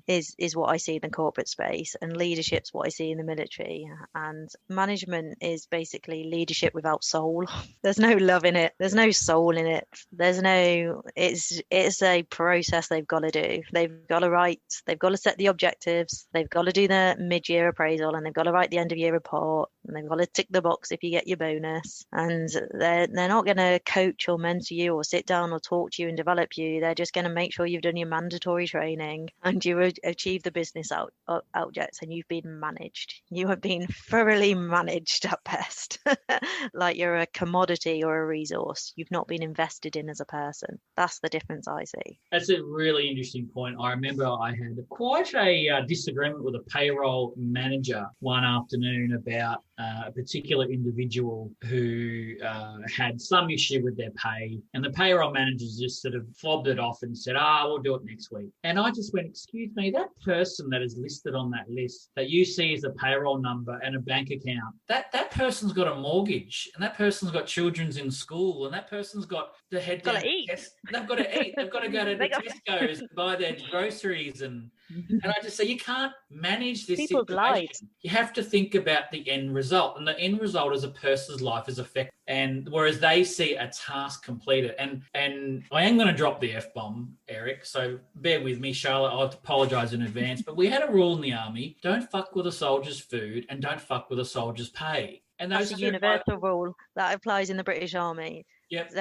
is what I see in the corporate space, and leadership's what I see in the military. And management is basically leadership without soul. There's no love in it. There's no soul in it. It's a process they've got to do. They've got to set the objectives. They've got to do the mid-year appraisal, and they've got to write the end-of-year report, and they've got to tick the box if you get your bonus. And they're not going to coach or mentor you or sit down or talk to you and develop you. They're just going to make sure you've done your mandatory training and you achieve the business objects, and you've been managed. You have been thoroughly managed at best, like you're a commodity or a resource. You've not been invested in as a person. That's the difference I see.
That's a really interesting point. I remember I had quite a disagreement with a payroll manager one afternoon about a particular individual who had some issue with their pay, and the payroll manager just sort of fobbed it off and said, we'll do it next week. And I just went, excuse me, that person that is listed on that list that you see as a payroll number and a bank account, that person's got a mortgage, and that person's got children's in school, and that person's got the head down. They've got to eat. They've got to go to the Tesco's and buy their groceries. And I just say, you can't manage this
People's
situation.
Lives.
You have to think about the end result. And the end result is a person's life is affected. And whereas they see a task completed. And I am going to drop the F-bomb, Eric, so bear with me, Charlotte. I'll have to apologise in advance. But we had a rule in the Army, don't fuck with a soldier's food and don't fuck with a soldier's pay. And
that's a universal rule that applies in the British Army.
Yep.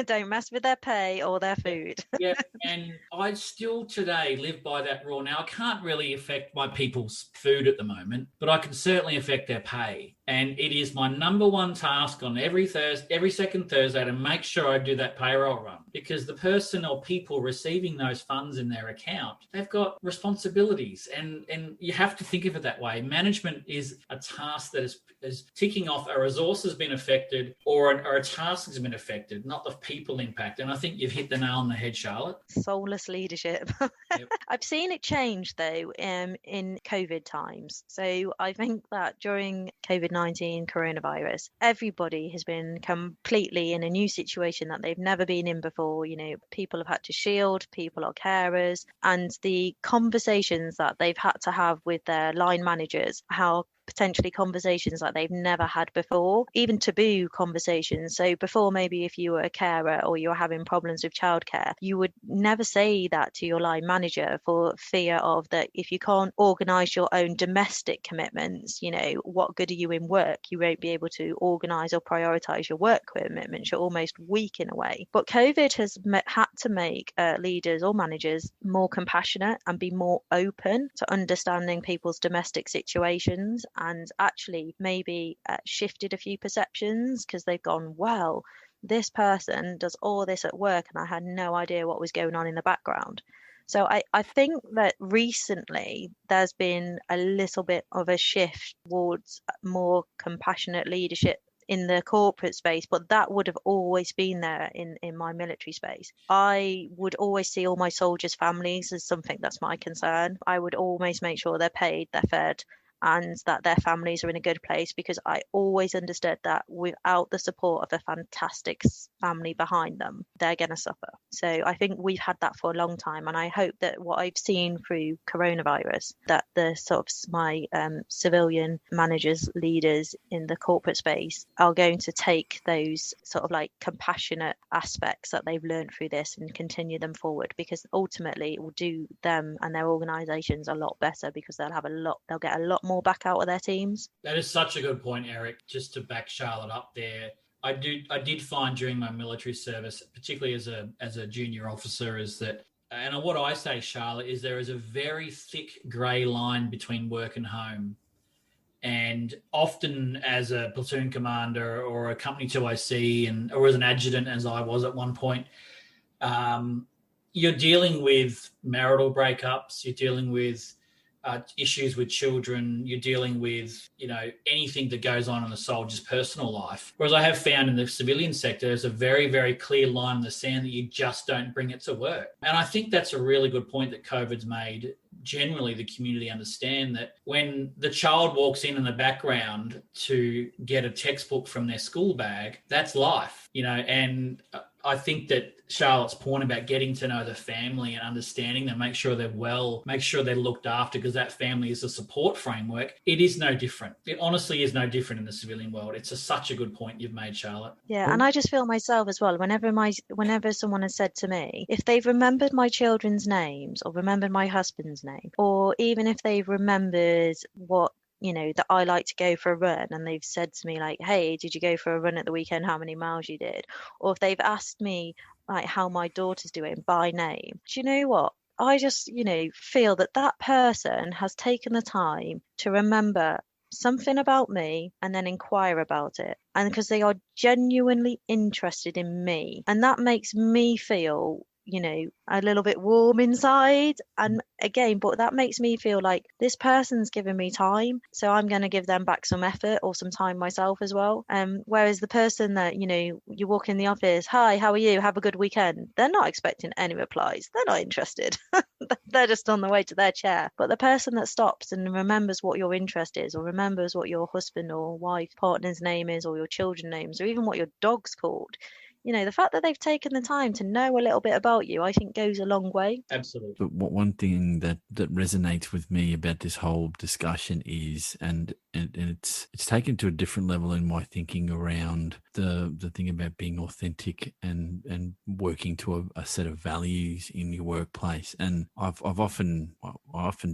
Don't mess with their pay or their food.
Yeah, and I still today live by that rule. Now, I can't really affect my people's food at the moment, but I can certainly affect their pay. And it is my number one task on every second Thursday to make sure I do that payroll run, because the person or people receiving those funds in their account, they've got responsibilities, and you have to think of it that way. Management is a task that is ticking off a resource has been affected or a task has been affected, not the people impact. And I think you've hit the nail on the head, Charlotte.
Soulless leadership. Yep. I've seen it change though in COVID times. So I think that during COVID-19 coronavirus, everybody has been completely in a new situation that they've never been in before. You know, people have had to shield, people are carers, and the conversations that they've had to have with their line managers, how potentially conversations that they've never had before, even taboo conversations. So before, maybe if you were a carer or you were having problems with childcare, you would never say that to your line manager for fear of that if you can't organise your own domestic commitments, you know, what good are you in work? You won't be able to organise or prioritise your work commitments. You're almost weak in a way. But COVID has had to make leaders or managers more compassionate and be more open to understanding people's domestic situations, and actually maybe shifted a few perceptions, because they've gone, well, this person does all this at work and I had no idea what was going on in the background. So I think that recently there's been a little bit of a shift towards more compassionate leadership in the corporate space, but that would have always been there in my military space. I would always see all my soldiers' families as something that's my concern. I would always make sure they're paid, they're fed, and that their families are in a good place, because I always understood that without the support of a fantastic family behind them, they're going to suffer. So I think we've had that for a long time, and I hope that what I've seen through coronavirus, that the sort of my civilian managers, leaders in the corporate space are going to take those sort of like compassionate aspects that they've learned through this and continue them forward, because ultimately it will do them and their organisations a lot better, because they'll get a lot more back out of their teams.
That is such a good point, Eric. Just to back Charlotte up there, I did find during my military service, particularly as a junior officer, is that, and what I say, Charlotte, is there is a very thick grey line between work and home. And often as a platoon commander or a company 2IC or as an adjutant, as I was at one point, you're dealing with marital breakups, you're dealing with issues with children, you're dealing with, you know, anything that goes on in the soldier's personal life. Whereas I have found in the civilian sector, there's a very, very clear line in the sand that you just don't bring it to work. And I think that's a really good point that COVID's made. Generally, the community understand that when the child walks in the background to get a textbook from their school bag, that's life, you know. And I think that Charlotte's point about getting to know the family and understanding them, make sure they're well, make sure they're looked after, because that family is a support framework. It is no different. It honestly is no different in the civilian world. It's such a good point you've made, Charlotte.
Yeah, and I just feel myself as well, whenever someone has said to me, if they've remembered my children's names or remembered my husband's name, or even if they've remembered what, you know, that I like to go for a run, and they've said to me like, hey, did you go for a run at the weekend, how many miles you did? Or if they've asked me like how my daughter's doing by name, do you know what? I just, you know, feel that person has taken the time to remember something about me and then inquire about it, and because they are genuinely interested in me, and that makes me feel, you know, a little bit warm inside. And again, but that makes me feel like this person's giving me time, so I'm going to give them back some effort or some time myself as well. Whereas the person that, you know, you walk in the office, hi, how are you, have a good weekend, they're not expecting any replies, they're not interested. They're just on the way to their chair. But the person that stops and remembers what your interest is, or remembers what your husband or wife partner's name is, or your children's names, or even what your dog's called, you know, the fact that they've taken the time to know a little bit about you, I think goes a long way.
Absolutely.
But one thing that resonates with me about this whole discussion is, and and it's taken to a different level in my thinking around the thing about being authentic and working to a set of values in your workplace. And I often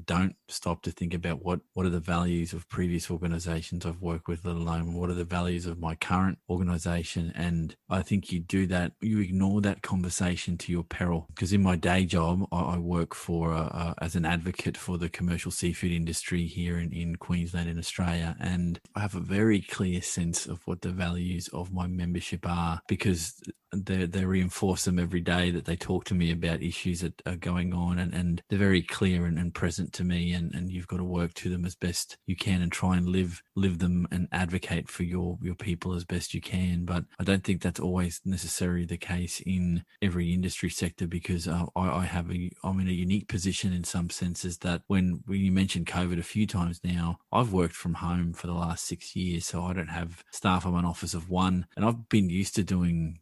don't stop to think about what are the values of previous organizations I've worked with, let alone what are the values of my current organization. And I think you do that, you ignore that conversation to your peril. Because in my day job, I work for as an advocate for the commercial seafood industry here in Queensland, in Australia. And I have a very clear sense of what the values of my membership are, because they reinforce them every day, that they talk to me about issues that are going on, and they're very clear and present to me, and you've got to work to them as best you can and try and live them and advocate for your people as best you can. But I don't think that's always necessarily the case in every industry sector, because I'm in a unique position in some senses, that when you mentioned COVID a few times now, I've worked from home for the last 6 years, so I don't have staff. I'm an office of one, and I've been used to doing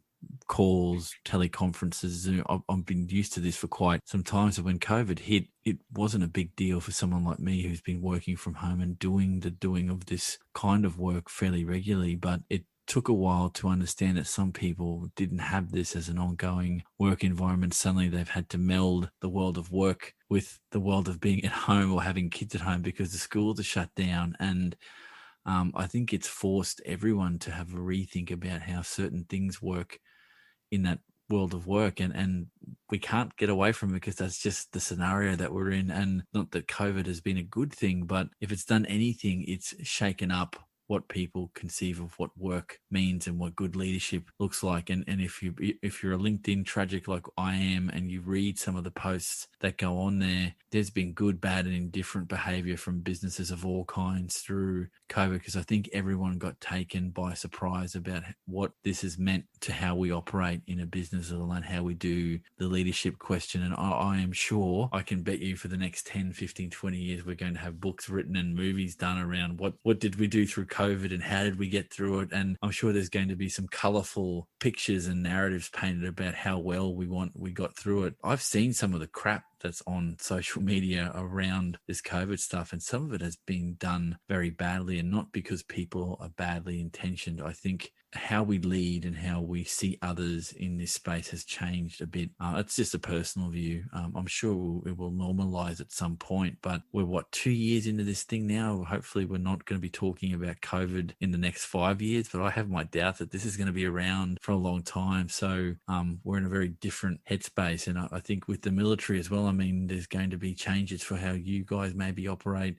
calls, teleconferences. I've been used to this for quite some time. So when COVID hit, it wasn't a big deal for someone like me who's been working from home and doing of this kind of work fairly regularly. But it took a while to understand that some people didn't have this as an ongoing work environment. Suddenly they've had to meld the world of work with the world of being at home or having kids at home because the schools are shut down. And I think it's forced everyone to have a rethink about how certain things work in that world of work, and we can't get away from it because that's just the scenario that we're in. And not that COVID has been a good thing, but if it's done anything, it's shaken up what people conceive of what work means and what good leadership looks like. And if you're a LinkedIn tragic like I am, and you read some of the posts that go on there, there's been good, bad, and indifferent behavior from businesses of all kinds through COVID, because I think everyone got taken by surprise about what this has meant to how we operate in a business, let alone how we do the leadership question. And I am sure, I can bet you for the next 10, 15, 20 years, we're going to have books written and movies done around what did we do through COVID and how did we get through it. And I'm sure there's going to be some colourful pictures and narratives painted about how well we got through it. I've seen some of the crap that's on social media around this COVID stuff, and some of it has been done very badly, and not because people are badly intentioned. I think how we lead and how we see others in this space has changed a bit. It's just a personal view. I'm sure it will normalize at some point, but we're 2 years into this thing now. Hopefully we're not going to be talking about COVID in the next 5 years, but I have my doubt that this is going to be around for a long time. So we're in a very different headspace. And I think with the military as well, I mean, there's going to be changes for how you guys maybe operate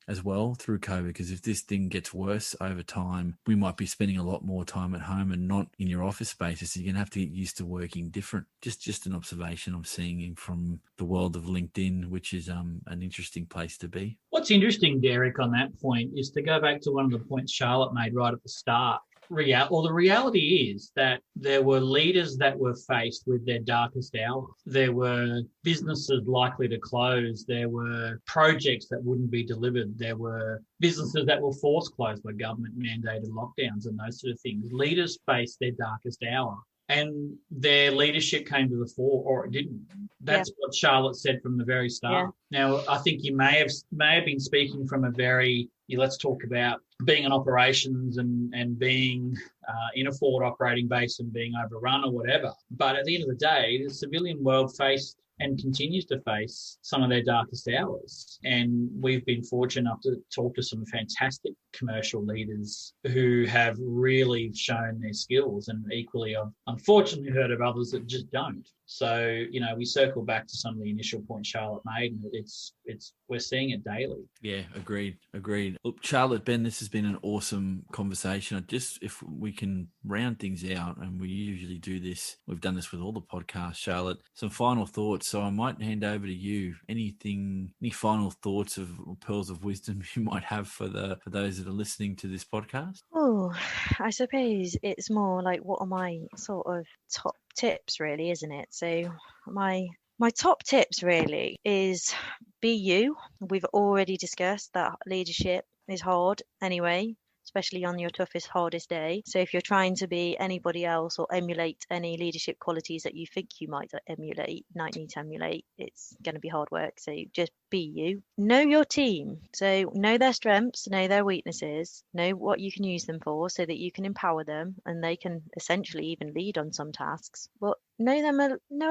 as well through COVID, because if this thing gets worse over time, we might be spending a lot more time at home and not in your office spaces. So you're going to have to get used to working different. Just an observation I'm seeing from the world of LinkedIn, which is an interesting place to be.
What's interesting, Derek, on that point is to go back to one of the points Charlotte made right at the start. The reality is that there were leaders that were faced with their darkest hour. There were businesses likely to close. There were projects that wouldn't be delivered. There were businesses that were forced closed by government-mandated lockdowns and those sort of things. Leaders faced their darkest hour, and their leadership came to the fore, or it didn't. That's what Charlotte said from the very start. Yeah. Now, I think you may have been speaking from a very, let's talk about being in operations and being in a forward operating base and being overrun or whatever. But at the end of the day, the civilian world faced and continues to face some of their darkest hours. And we've been fortunate enough to talk to some fantastic commercial leaders who have really shown their skills, and equally I've unfortunately heard of others that just don't. So, we circle back to some of the initial points Charlotte made, and it's we're seeing it daily.
Yeah, agreed. Look, Charlotte, Ben, this has been an awesome conversation. If we can round things out, and we usually do this, we've done this with all the podcasts, Charlotte, some final thoughts. So I might hand over to you. Any final thoughts of pearls of wisdom you might have for those that are listening to this podcast?
Oh, I suppose it's more like, what are my sort of top tips, really, isn't it? So my top tips really is be you. We've already discussed that leadership is hard anyway. especially on your toughest, hardest day. So if you're trying to be anybody else or emulate any leadership qualities that you think you might need to emulate, it's going to be hard work. So just be you. Know your team. So know their strengths, know their weaknesses, know what you can use them for so that you can empower them and they can essentially even lead on some tasks. But know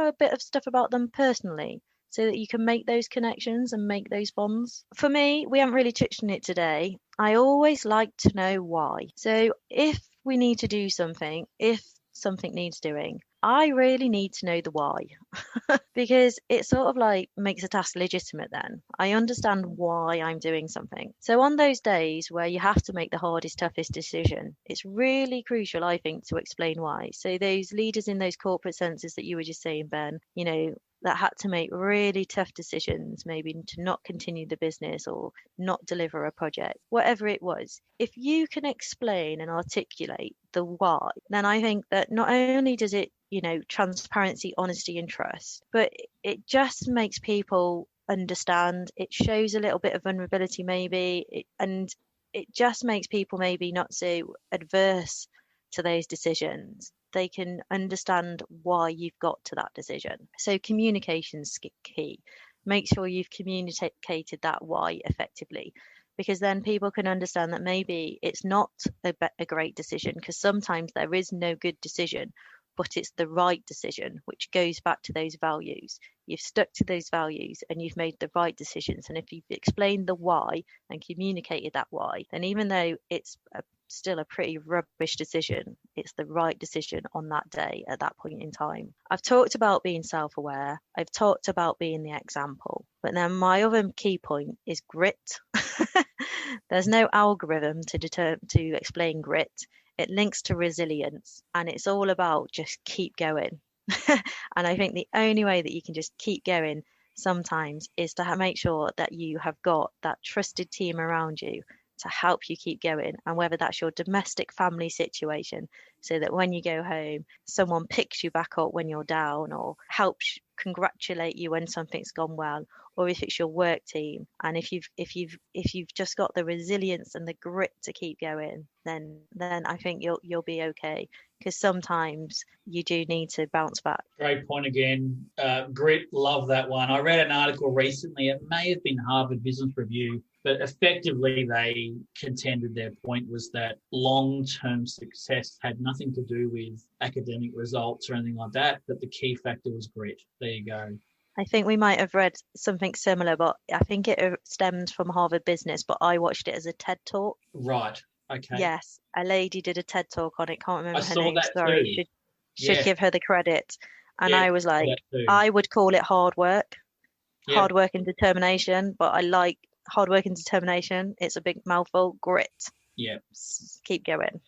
a bit of stuff about them personally, so that you can make those connections and make those bonds. For me, we haven't really touched on it today. I always like to know why. So if we need to do something, if something needs doing, I really need to know the why because it sort of like makes a task legitimate then. I understand why I'm doing something. So on those days where you have to make the hardest, toughest decision, it's really crucial, I think, to explain why. So those leaders in those corporate senses that you were just saying, Ben, that had to make really tough decisions, maybe to not continue the business or not deliver a project, whatever it was. If you can explain and articulate the why, then I think that not only does it, transparency, honesty, and trust, but it just makes people understand. It shows a little bit of vulnerability, maybe, and it just makes people maybe not so adverse to those decisions. They can understand why you've got to that decision. So communication's key. Make sure you've communicated that why effectively, because then people can understand that maybe it's not a great decision, because sometimes there is no good decision, but it's the right decision, which goes back to those values. You've stuck to those values and you've made the right decisions. And if you've explained the why and communicated that why, then even though it's still a pretty rubbish decision, it's the right decision on that day at that point in time. I've talked about being self-aware. I've talked about being the example. But then my other key point is grit. There's no algorithm to explain grit. It links to resilience, and it's all about just keep going. And I think the only way that you can just keep going sometimes is to make sure that you have got that trusted team around you to help you keep going, and whether that's your domestic family situation, so that when you go home, someone picks you back up when you're down or helps congratulate you when something's gone well, or if it's your work team. And if you've just got the resilience and the grit to keep going, then I think you'll be okay, because sometimes you do need to bounce back.
Great point again. Grit, love that one. I read an article recently, it may have been Harvard Business Review, but effectively they contended their point was that long-term success had nothing to do with academic results or anything like that, but the key factor was grit. There you go.
I think we might have read something similar, but I think it stemmed from Harvard Business, but I watched it as a TED Talk.
Right. Okay.
Yes, a lady did a TED Talk on it. Can't remember her
saw
name.
that
Sorry,
too.
should give her the credit. And
Yeah,
I was like,
that too.
I would call it hard work,
Yeah.
hard work and determination, but I like hard work and determination. It's a big mouthful. Grit.
Yeah.
Keep going.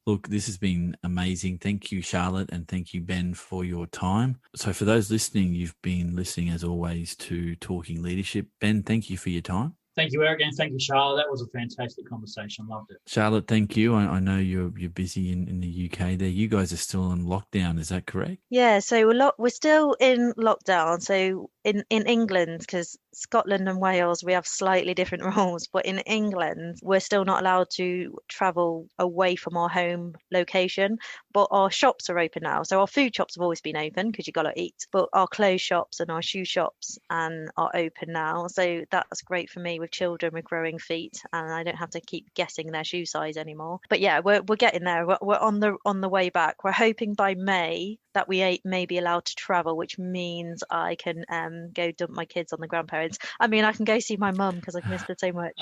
Look, this has been amazing. Thank you, Charlotte, and thank you, Ben, for your time. So for those listening, you've been listening, as always, to Talking Leadership. Ben, thank you for your time.
Thank you, Eric, and thank you, Charlotte. That was a fantastic conversation. Loved it.
Charlotte, thank you. I know you're busy in the UK there. You guys are still on lockdown, is that correct?
Yeah, so we're still in lockdown. So in England, because Scotland and Wales, we have slightly different rules, but in England, we're still not allowed to travel away from our home location, but our shops are open now. So our food shops have always been open because you got to eat, but our clothes shops and our shoe shops are open now. So that's great for me with children with growing feet, and I don't have to keep guessing their shoe size anymore. But yeah, we're getting there. We're on the way back. We're hoping by May that we may be allowed to travel, which means I can go dump my kids on the grandparents. I mean, I can go see my mum because I've missed her so much.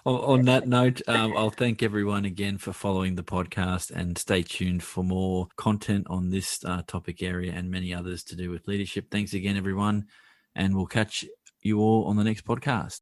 On that note, I'll thank everyone again for following the podcast, and stay tuned for more content on this topic area and many others to do with leadership. Thanks again, everyone, and we'll catch you all on the next podcast.